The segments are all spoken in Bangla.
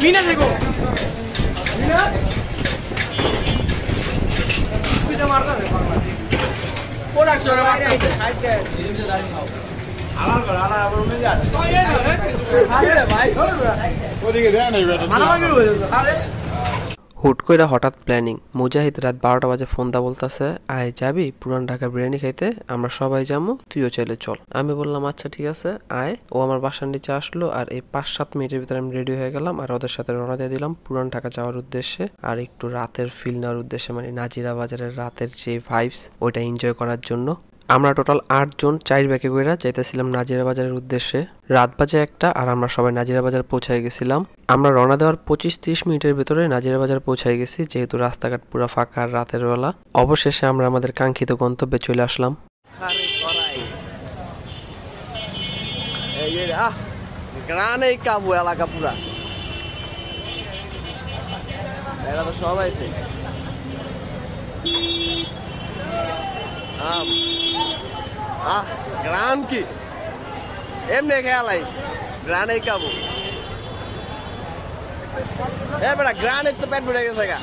Mina देखो Mina bisa marka deh production marka halal karo halal abar मिल जाता तो ये है भाई ওদিকে দেন এই বেটা মানা মাগি হইছে আরে হুট করে হঠাৎ প্ল্যানিং মুজাহিদ রাত 12টা বাজে ফোন দা বলতাছে আয় যাবি পুরান ঢাকা বিরিয়ানি খাইতে আমরা সবাই যাবো তুইও চাইলে চল আমি বললাম আচ্ছা ঠিক আছে আয় ও আমার বাসার নিচে আসলো আর এই 5-7 মিনিটের ভিতরে আমি রেডি হয়ে গেলাম আর ওদের সাথে রওনা দিয়ে দিলাম পুরান ঢাকা যাওয়ার উদ্দেশ্যে আর একটু রাতের ফিল নেওয়ার উদ্দেশ্যে মানে নাজিরা বাজারের রাতের যে ভাইবস ওইটা এনজয় করার জন্য আমরা টোটাল 8 জন 4 ব্যাকে কইরা যাইতেছিলাম নাজিরা বাজারের উদ্দেশ্যে রাত বাজে 1টা আর আমরা সবাই নাজিরা বাজার পৌঁছায় গেছিলাম আমরা রওনা দেওয়ার 25-30 মিনিটের ভিতরে নাজিরা বাজার পৌঁছায় গেছি যেহেতু রাস্তাঘাট পুরো ফাঁকা আর রাতের বেলা অবশেষে আমরা আমাদের কাঙ্ক্ষিত গন্তব্যে চলে আসলাম আরে করাই এই যে গ্রানে কাবু এলাকা পুরা এরা তো সবাই আছে গ্রান কি এমনি খেয়ালাই গ্রানে কাবু এ বেটা গ্রানের তো পেট ভরে গেছে গা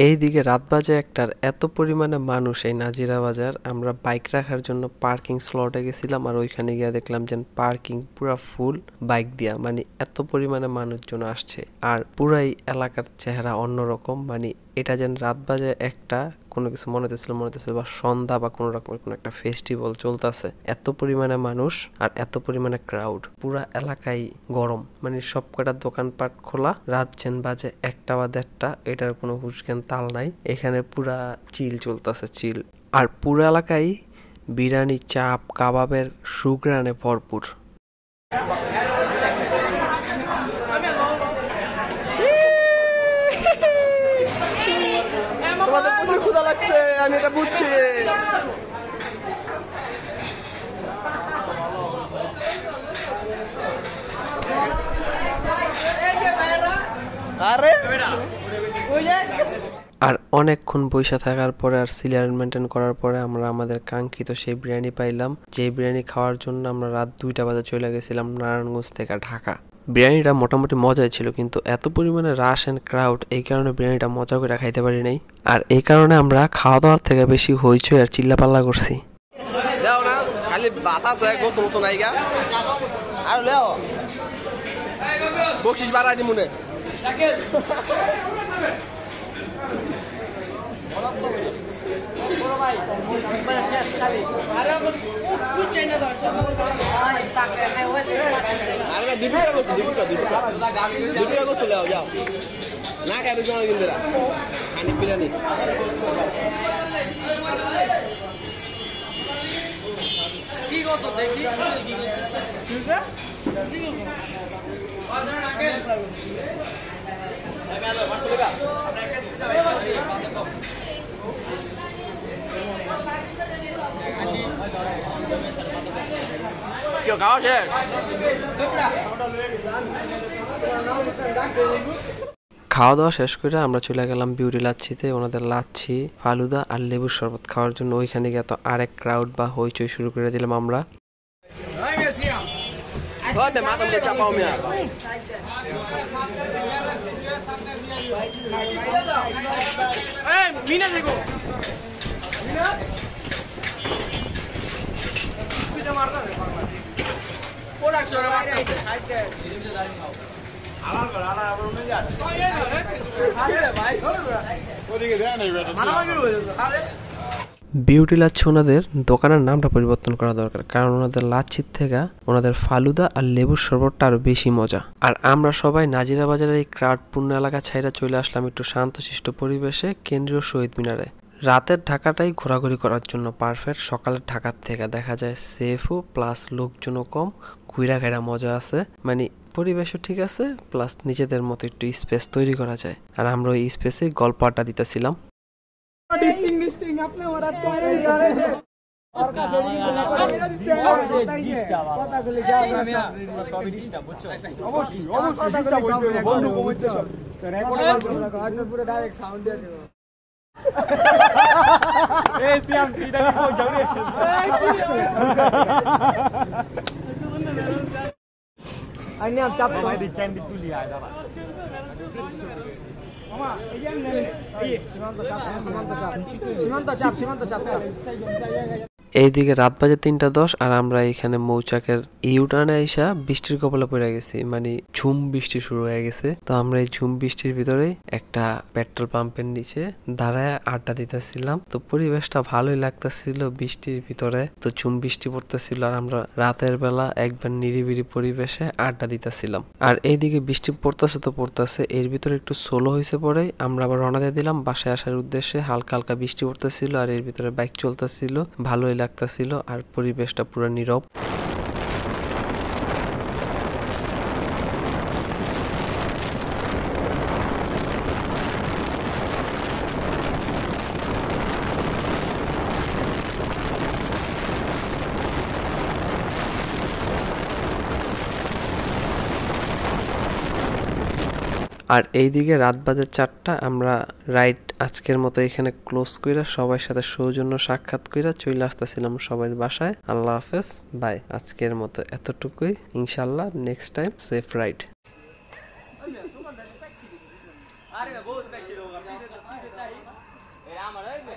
এইদিকে রাত বাজে 1টার এত পরিমাণে মানুষ এই নাজিরা বাজার আমরা বাইক রাখার জন্য পার্কিং স্লটে গেছিলাম আর ওইখানে গিয়ে দেখলাম যে পার্কিং পুরা ফুল বাইক দিয়া মানে এত পরিমাণে মানুষজন আসছে আর পুরাই এলাকার চেহারা অন্যরকম মানে এটা যেন রাত বাজে 1টা কোনো কিছু মনে হতেছিল বা সন্ধ্যা বা কোনো রকমের কোনো একটা ফেস্টিভ্যাল চলতেছে এত পরিমাণে মানুষ আর এত পরিমাণে ক্রাউড পুরা এলাকায় গরম মানে সব কটা দোকানপাট খোলা রাত যেন বাজে 1টা বা 1:30 এটার কোনো হুঁশজ্ঞান তাল নাই এখানে পুরা চিল চলতেছে চিল আর পুরা এলাকায় বিরিয়ানি চাপ কাবাবের সুঘ্রাণে ভরপুর আমি এটা বুঝছি আর অনেকক্ষণ বইসা থাকার পরে আর সিলিয়ার মেনটেন করার পরে আমরা আমাদের কাঙ্ক্ষিত সেই বিরিয়ানি পাইলাম যে বিরিয়ানি খাওয়ার জন্য আমরা রাত 2টা বাজে চলে গেছিলাম নারায়ণগঞ্জ থেকে ঢাকা বিরিয়ানিটা মোটামুটি মজাই ছিল কিন্তু এত পরিমাণে রাশ এন্ড ক্রাউড এই কারণে বিরিয়ানিটা মজা করে খাইতে পারি নাই আর এই কারণে আমরা খাওয়া দাওয়ার থেকে বেশি হইচই আর চিল্লাপাল্লা করছি দাও না খালি বাতাস হয় গোস্ত মতো নাইগা আর লেও বকশিশ বাড়াই দি মনে বড় ভাই মানে শেষ খালি আরে কুছ চাই না দাও আরে দুপুরা গোস্ত লেও যাও না খাই রুজন কিন্তু রা খানি বিরিয়ানি কি গোস্ত দেখি কি গোস্ত ঠিক আছে কি গোস্ত বাজার রাখে আমি আলো বাচ্চা লাগা Yo, cao chứ. খাওয়া দাওয়া শেষ করে আমরা চলে গেলাম বিউটি লাচ্ছিতে ওনাদের লাচ্ছি ফালুদা আর লেবুর শরবত খাওয়ার জন্য ওইখানে গিয়ে তো আরেক ক্রাউড বা হইচই শুরু করে দিলাম আমরা halal karo halal abar मिल जाता तो ये है भाई ওদিকে দেন এই বেটা মানা মাগি হইছে আরে বিউটি লাচ্ছি ওনাদের দোকানের নামটা পরিবর্তন করা দরকার কারণ ওনাদের লাচ্ছির থেকে ওনাদের ফালুদা আর লেবুর শরবতটা আরো বেশি মজা আর আমরা সবাই নাজিরা বাজারের এই ক্রাউডপূর্ণ এলাকা ছাইরা চলে আসলাম একটু শান্তশিষ্ট পরিবেশে কেন্দ্রীয় শহীদ মিনারে রাতের ঢাকাটাই ঘোরাঘুরি করার জন্য পারফেক্ট সকালের ঢাকার থেকে দেখা যায় সেফও প্লাস লোকজনও কম ঘুরা ঘেরা মজা আছে মানে পরিবেশও ঠিক আছে প্লাস নিজেদের মতো একটু স্পেস তৈরি করা যায় আর আমরা ওই স্পেসে গল্প আড্ডা দিতেছিলাম এইদিকে রাত বাজে 3:10 আর আমরা এখানে মৌচাকের ইউটার্নে আইসা বৃষ্টির কপালে পড়ে গেছি, মানে ঝুম বৃষ্টি শুরু হয়ে গেছে। তো আমরা এই ঝুম বৃষ্টির ভিতরে একটা পেট্রোল পাম্পের নিচে দাঁড়ায় আড্ডা দিতেছিলাম। তো পরিবেশটা ভালোই লাগতেছিল বৃষ্টির ভিতরে, তো ঝুম বৃষ্টি পড়তেছিল আর আমরা রাতের বেলা একবার নিরিবিলি পরিবেশে আড্ডা দিতেছিলাম। আর এইদিকে বৃষ্টি পড়তেছে তো পড়তেছে, এর ভিতরে একটু সোলো হয়েছে পরে আমরা আবার রওনা দিয়ে দিলাম বাসায় আসার উদ্দেশ্যে। হালকা হালকা বৃষ্টি পড়তেছিল আর এর ভিতরে বাইক চলতেছিল, ভালোই লাগতেছিল আর পরিবেশটা পুরো নীরব। আর এইদিকে রাত বাজে 4টা, আমরা রাইড আজকের মতো এখানে ক্লোজ কইরা সবার সাথে সৌজন্য সাক্ষাৎ কইরা চলে আসতেছিলাম সবার বাসায়। আল্লাহ হাফেজ, বাই। আজকের মতো এতটুকুই, ইনশাল্লাহ নেক্সট টাইম সেফ রাইড।